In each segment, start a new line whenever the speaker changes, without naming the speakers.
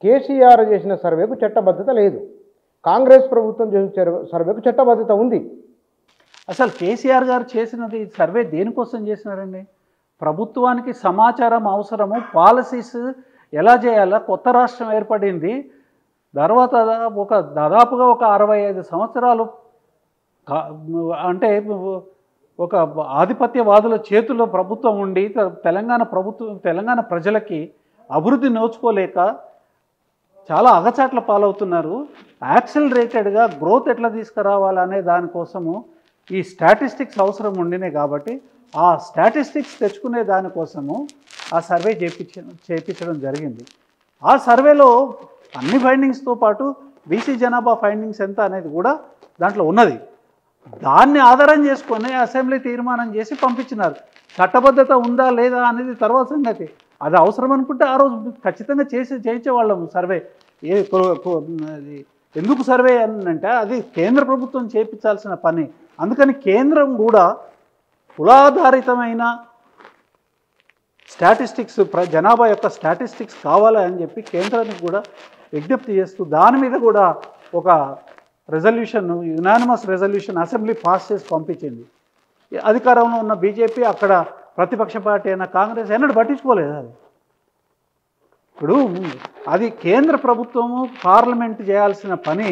కేసీఆర్ చేసిన సర్వేకు చట్టబద్ధత లేదు. కాంగ్రెస్ ప్రభుత్వం చేసిన సర్వేకు చట్టబద్ధత ఉంది.
అసలు కేసీఆర్ గారు చేసినది సర్వే దేనికోసం చేసినారండి? ప్రభుత్వానికి సమాచారం అవసరము, పాలసీస్ ఎలా చేయాలా, కొత్త రాష్ట్రం ఏర్పడింది, తర్వాత దాదాపుగా ఒక 65 సంవత్సరాలు అంటే ఒక ఆధిపత్యవాదుల చేతుల్లో ప్రభుత్వం ఉండి తెలంగాణ ప్రజలకి అభివృద్ధి నోచుకోలేక చాలా అగచాట్ల పాలవుతున్నారు. యాక్సిలరేటెడ్గా గ్రోత్ ఎట్లా తీసుకురావాలనే దానికోసము ఈ స్టాటిస్టిక్స్ అవసరం ఉండినాయి. కాబట్టి ఆ స్టాటిస్టిక్స్ తెచ్చుకునే దానికోసము ఆ సర్వే చేయించడం జరిగింది. ఆ సర్వేలో అన్ని ఫైండింగ్స్తో పాటు బీసీ జనాభా ఫైండింగ్స్ ఎంత అనేది కూడా దాంట్లో ఉన్నది. దాన్ని ఆధారం చేసుకొని అసెంబ్లీ తీర్మానం చేసి పంపించినారు. చట్టబద్ధత ఉందా లేదా అనేది తర్వాత సంగతి. అది అవసరం అనుకుంటే ఆ రోజు ఖచ్చితంగా చేయించేవాళ్ళము సర్వే. ఎందుకు సర్వే అంటే అది కేంద్ర ప్రభుత్వం చేయించాల్సిన పని. అందుకని కేంద్రం కూడా కులాధారితమైన స్టాటిస్టిక్స్, జనాభా యొక్క స్టాటిస్టిక్స్ కావాలి అని చెప్పి కేంద్రానికి కూడా విజ్ఞప్తి చేస్తూ దాని మీద కూడా ఒక resolution, unanimous resolution assembly pass చేసి పంపించింది. అధికారంలో ఉన్న బీజేపీ, అక్కడ ప్రతిపక్ష పార్టీ అయిన కాంగ్రెస్ ఎన్నడూ పట్టించుకోలేదు. అది ఇప్పుడు అది కేంద్ర ప్రభుత్వము పార్లమెంట్ చేయాల్సిన పని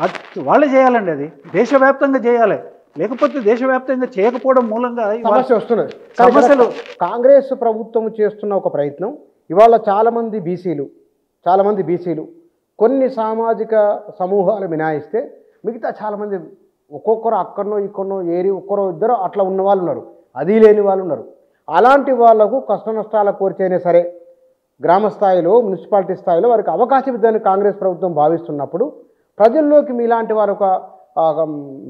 అది వాళ్ళే చేయాలండి. అది దేశవ్యాప్తంగా చేయాలి. లేకపోతే దేశవ్యాప్తంగా చేయకపోవడం మూలంగా
సమస్య వస్తున్నది. సమస్యలు కాంగ్రెస్ ప్రభుత్వం చేస్తున్న ఒక ప్రయత్నం ఇవాళ చాలామంది బీసీలు కొన్ని సామాజిక సమూహాలు మినాయిస్తే మిగతా చాలామంది ఒక్కొక్కరు అక్కడనో ఇక్కడనో ఒక్కరో ఇద్దరు అట్లా ఉన్న వాళ్ళు ఉన్నారు, అది లేని వాళ్ళు ఉన్నారు. అలాంటి వాళ్లకు కష్ట నష్టాల కోర్చైనా సరే గ్రామ స్థాయిలో, మున్సిపాలిటీ స్థాయిలో వారికి అవకాశం ఇద్దని కాంగ్రెస్ ప్రభుత్వం భావిస్తున్నప్పుడు ప్రజల్లోకి మీలాంటి వారు ఒక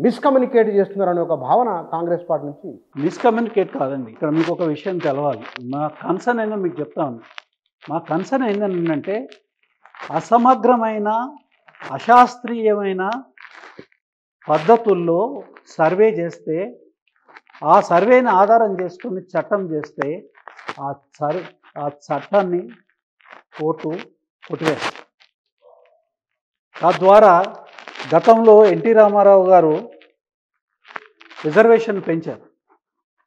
మిస్కమ్యూనికేట్ చేస్తున్నారనే ఒక భావన కాంగ్రెస్ పార్టీ నుంచి.
మిస్కమ్యూనికేట్ కాదండి. ఇక్కడ మీకు ఒక విషయం తెలవాలి. మా కన్సర్న్ ఏందో మీకు చెప్తాను. మా కన్సర్న్ ఏంటంటే అసమగ్రమైన, అశాస్త్రీయమైన పద్ధతుల్లో సర్వే చేస్తే, ఆ సర్వేని ఆధారం చేసుకుని చట్టం చేస్తే ఆ చట్టాన్ని కోర్టు కొట్టివేస్తుంది. తద్వారా గతంలో ఎన్టీ రామారావు గారు రిజర్వేషన్ పెంచారు.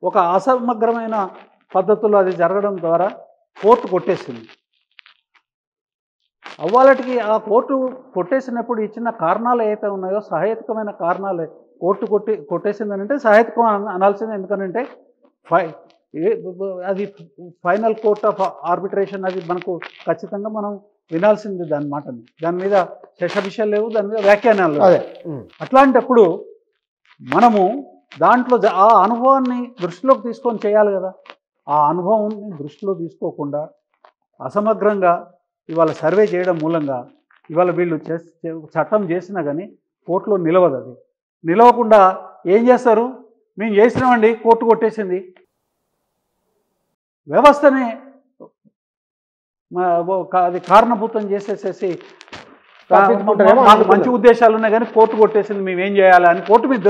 ఒక అసమగ్రమైన పద్ధతుల్లో అది జరగడం ద్వారా కోర్టు కొట్టేసింది. అవ్వాలటికి ఆ కోర్టు కొట్టేసినప్పుడు ఇచ్చిన కారణాలు ఏవైతే ఉన్నాయో సహేతుకమైన కారణాలే కోర్టు కొట్టేసిందనంటే సహేతుకం అనాల్సింది. ఎందుకనంటే అది ఫైనల్ కోర్ట్ ఆఫ్ ఆర్బిట్రేషన్, అది మనకు ఖచ్చితంగా మనం వినాల్సింది దాని మాటని. దాని మీద శషభిషలు లేవు, దాని మీద వ్యాఖ్యానాలు లేవు. అట్లాంటప్పుడు మనము దాంట్లో ఆ అనుభవాన్ని దృష్టిలోకి తీసుకొని చేయాలి కదా. ఆ అనుభవాన్ని దృష్టిలో తీసుకోకుండా అసమగ్రంగా ఇవాళ సర్వే చేయడం మూలంగా ఇవాళ వీళ్ళు చట్టం చేసినా కానీ కోర్టులో నిలవదు. అది నిలవకుండా ఏం చేస్తారు? మేము చేసినామండి, కోర్టు కొట్టేసింది. వ్యవస్థని అది కారణభూతం చేసేసేసి మంచి ఉద్దేశాలు ఉన్నాయి కానీ కోర్టు కొట్టేసింది, మేమేం చేయాలి అని కోర్టు మీద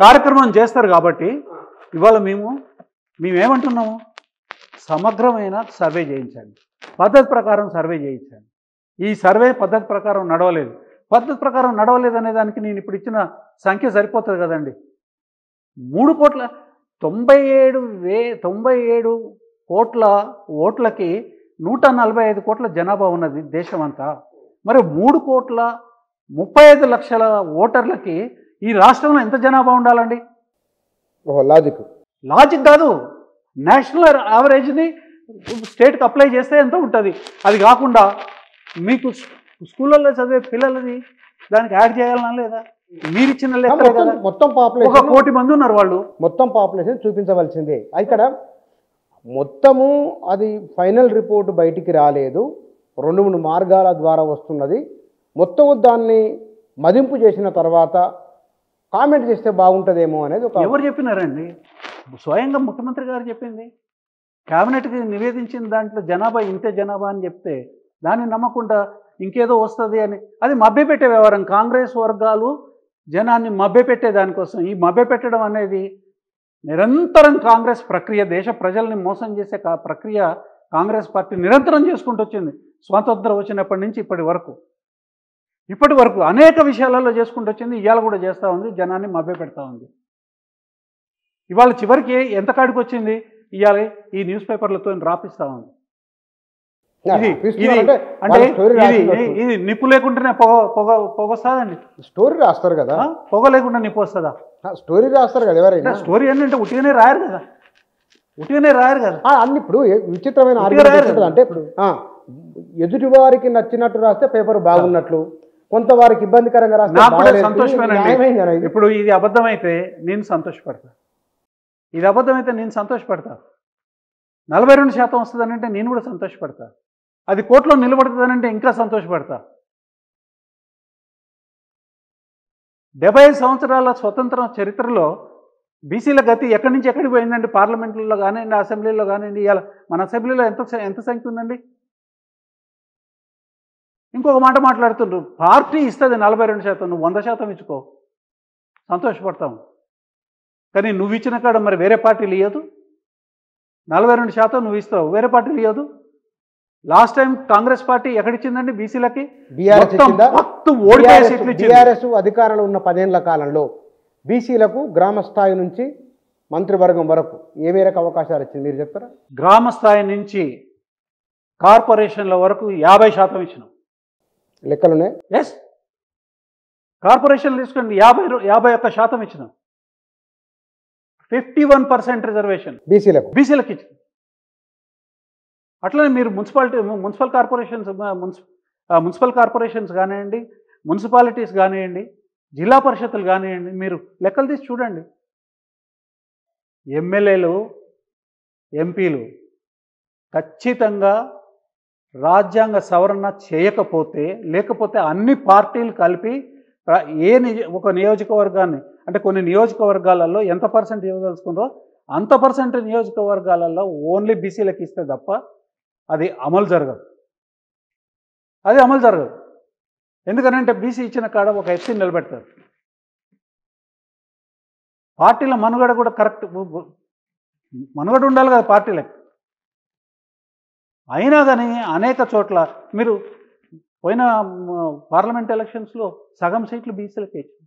కార్యక్రమం చేస్తారు. కాబట్టి ఇవాళ మేమేమంటున్నాము? సమగ్రమైన సర్వే చేయించండి, పద్ధతి ప్రకారం సర్వే చేయించండి. ఈ సర్వే పద్ధతి ప్రకారం నడవలేదు. పద్ధతి ప్రకారం నడవలేదు అనే దానికి నేను ఇప్పుడు ఇచ్చిన సంఖ్య సరిపోతుంది కదండి. 3,97 కోట్ల ఓట్లకి 145 కోట్ల జనాభా ఉన్నది దేశం అంతా. మరి 3,35,00,000 ఓటర్లకి ఈ రాష్ట్రంలో ఎంత జనాభా ఉండాలండి? లాజిక్ కాదు. నేషనల్ యావరేజ్ని స్టేట్కి అప్లై చేస్తే ఎంత ఉంటుంది? అది కాకుండా మీకు స్కూళ్ళల్లో చదివే పిల్లలది దానికి యాడ్ చేయాలన్నా లేదా? మీరు ఇచ్చిన లెక్క
మొత్తం పాపులేషన్
1 కోటి మంది ఉన్నారు. వాళ్ళు
మొత్తం పాపులేషన్ చూపించవలసిందే. ఇక్కడ మొత్తము అది ఫైనల్ రిపోర్ట్ బయటికి రాలేదు, 2-3 మార్గాల ద్వారా వస్తున్నది. మొత్తం దాన్ని మదింపు చేసిన తర్వాత కామెంట్ చేస్తే బాగుంటుందేమో అనేది
ఎవరు చెప్పినారండి? స్వయంగా ముఖ్యమంత్రి గారు చెప్పింది. క్యాబినెట్కి నివేదించిన దాంట్లో జనాభా ఇంతే జనాభా అని చెప్తే దాన్ని నమ్మకుండా ఇంకేదో వస్తుంది అని, అది మభ్యపెట్టే వ్యవహారం. కాంగ్రెస్ వర్గాలు జనాన్ని మభ్యపెట్టే దానికోసం ఈ మభ్యపెట్టడం అనేది నిరంతరం కాంగ్రెస్ ప్రక్రియ. దేశ ప్రజల్ని మోసం చేసే ప్రక్రియ కాంగ్రెస్ పార్టీ నిరంతరం చేసుకుంటూ వచ్చింది. స్వాతంత్రం వచ్చినప్పటి నుంచి ఇప్పటి వరకు అనేక విషయాలలో చేసుకుంటూ వచ్చింది. ఇవాళ కూడా చేస్తూ ఉంది, జనాన్ని మభ్యపెడతా ఉంది. ఇవాళ చివరికి ఎంత కాడికి వచ్చింది, ఇవాళ ఈ న్యూస్ పేపర్లతో రాపిస్తూ ఉంది. ఇది నిప్పు లేకుండానే పొగ వస్తుందండి.
స్టోరీ రాస్తారు కదా,
పొగ లేకుండా నిప్పు వస్తుందా?
స్టోరీ రాస్తారు కదా ఎవరైనా.
స్టోరీ అంటే ఉట్టిగానే రాయరు కదా.
అన్ని ఇప్పుడు విచిత్రమైన అంటే ఇప్పుడు ఎదుటి వారికి నచ్చినట్టు రాస్తే పేపర్ బాగున్నట్లు, కొంత వారికి ఇబ్బందికరంగా రాస్తే
సంతోషమైన. ఇప్పుడు ఇది అబద్ధమైతే నేను సంతోషపడతా, ఇది అబద్ధమైతే నేను సంతోషపడతా. 42% వస్తుందనంటే నేను కూడా సంతోషపడతా. అది కోర్టులో నిలబడుతుందనంటే ఇంకా సంతోషపడతా. 75 సంవత్సరాల స్వతంత్ర చరిత్రలో బీసీల గతి ఎక్కడి నుంచి ఎక్కడికి పోయిందండి? పార్లమెంట్లో కానివ్వండి, అసెంబ్లీలో కానివ్వండి. ఇవాళ మన అసెంబ్లీలో ఎంత సంఖ్య ఉందండి? ఇంకొక మాట మాట్లాడుతుండ్రు, పార్టీ ఇస్తుంది 42%, నువ్వు 100% ఇచ్చుకో, సంతోషపడతాము. కానీ నువ్వు ఇచ్చిన కాడ మరి వేరే పార్టీలు ఇవ్వదు. 42% నువ్వు ఇస్తావు, వేరే పార్టీలు ఇవ్వదు. లాస్ట్ టైం కాంగ్రెస్ పార్టీ ఎక్కడిచ్చిందండి బీసీలకి?
బీఆర్ఎస్ అధికారంలో ఉన్న 10 ఏళ్ల కాలంలో బీసీలకు గ్రామ స్థాయి నుంచి మంత్రివర్గం వరకు ఏ మేరకు అవకాశాలు ఇచ్చింది మీరు చెప్తారా?
గ్రామ స్థాయి నుంచి కార్పొరేషన్ల వరకు 50% ఇచ్చినాం.
లెక్కలున్నాయి.
ఎస్, కార్పొరేషన్లు తీసుకోండి, 51% ఇచ్చినాం. 51% రిజర్వేషన్ బీసీలకు ఇచ్చింది. అట్లనే మీరు మున్సిపల్ కార్పొరేషన్స్ కానివ్వండి, మున్సిపాలిటీస్ కానివ్వండి, జిల్లా పరిషత్తులు కానివ్వండి, మీరు లెక్కలు తీసి చూడండి. ఎమ్మెల్యేలు, ఎంపీలు ఖచ్చితంగా రాజ్యాంగ సవరణ చేయకపోతే, లేకపోతే అన్ని పార్టీలు కలిపి ఒక నియోజకవర్గాన్ని, అంటే కొన్ని నియోజకవర్గాలలో ఎంత % ఇవ్వదలుచుకుందో అంత % నియోజకవర్గాలలో ఓన్లీ బీసీలకు ఇస్తే తప్ప అది అమలు జరగదు. ఎందుకనంటే బీసీ ఇచ్చిన కాడ ఒక ఎస్సీని నిలబెడతారు. పార్టీల మనుగడ కూడా కరెక్ట్ మనుగడ ఉండాలి కదా పార్టీలకు. అయినా కానీ అనేక చోట్ల మీరు పోయిన పార్లమెంట్ ఎలక్షన్స్లో సగం సీట్లు బీసీలకే ఇచ్చింది.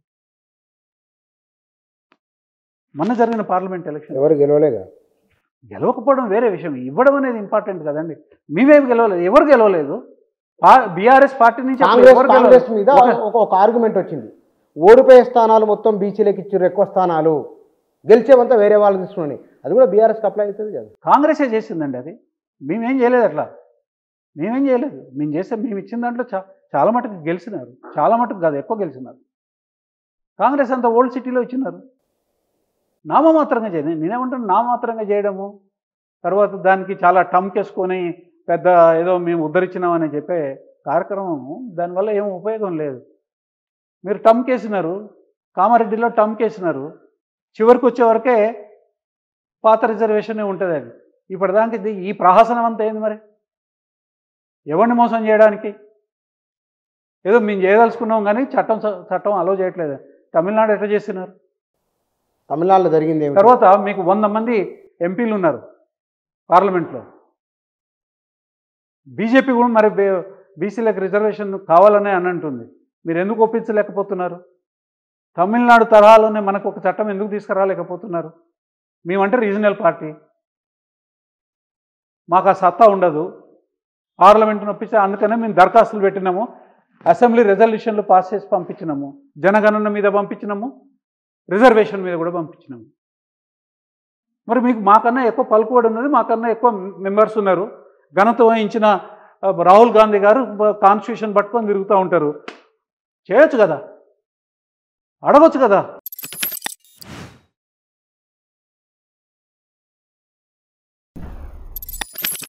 మొన్న జరిగిన పార్లమెంట్ ఎలక్షన్
ఎవరు గెలవలేదా?
గెలవకపోవడం వేరే విషయం, ఇవ్వడం అనేది ఇంపార్టెంట్ కదండి. మేమేమి గెలవలేదు, ఎవరు గెలవలేదు. బీఆర్ఎస్ పార్టీ నుంచి
కాంగ్రెస్ మీద ఒక ఆర్గ్యుమెంట్ వచ్చింది, ఓడిపోయే స్థానాలు మొత్తం బీసీలకు ఇచ్చారు, ఎక్కువ స్థానాలు గెలిచేవంతా వేరే వాళ్ళు తీసుకుని. అది కూడా బీఆర్ఎస్కి అప్లై అవుతుంది కదా.
కాంగ్రెసే చేసిందండి అది, మేమేం చేయలేదు. అట్లా మేమేం చేయలేదు. మేము ఇచ్చిన దాంట్లో చాలా మటుకు గెలిచినారు, చాలా మటుకు కాదు ఎక్కువ గెలిచినారు. కాంగ్రెస్ అంతా ఓల్డ్ సిటీలో ఇచ్చినారు. నామమాత్రంగా చేయడం, నేనేమంటాను నామమాత్రంగా చేయడము, తర్వాత దానికి చాలా టమ్కేసుకొని పెద్ద ఏదో మేము ఉద్ధరించినామని చెప్పే కార్యక్రమము, దానివల్ల ఏం ఉపయోగం లేదు. మీరు టమ్కేసినారు, కామారెడ్డిలో టమ్కేసినారు, చివరికి వచ్చేవరకే పాత రిజర్వేషనే ఉంటుంది. అది ఇప్పటిదానికి ఈ ప్రహసనం అంతా ఏంది మరి? ఎవరిని మోసం చేయడానికి? ఏదో మేము చేయదలుచుకున్నాం కానీ చట్టం అలో చేయట్లేదు. తమిళనాడు ఎట్లా చేస్తున్నారు?
తమిళనాడులో జరిగింది.
తర్వాత మీకు 100 మంది ఎంపీలు ఉన్నారు పార్లమెంట్లో. బీజేపీ కూడా మరి బీసీలకు రిజర్వేషన్ కావాలనే అని అంటుంది. మీరు ఎందుకు ఒప్పించలేకపోతున్నారు? తమిళనాడు తరహాలోనే మనకు ఒక చట్టం ఎందుకు తీసుకురాలేకపోతున్నారు? మేమంటే రీజనల్ పార్టీ, మాకు ఆ సత్తా ఉండదు, పార్లమెంట్ను ఒప్పించే. అందుకనే మేము దరఖాస్తులు పెట్టినాము, అసెంబ్లీ రెజల్యూషన్లు పాస్ చేసి పంపించినాము, జనగణన మీద పంపించినాము, రిజర్వేషన్ మీద కూడా పంపించినాము. మరి మీకు మాకన్నా ఎక్కువ పలుకుబడి ఉన్నది, మాకన్నా ఎక్కువ మెంబర్స్ ఉన్నారు. ఘనత వహించిన రాహుల్ గాంధీ గారు కాన్స్టిట్యూషన్ పట్టుకొని తిరుగుతూ ఉంటారు. చేయొచ్చు కదా, అడగొచ్చు కదా.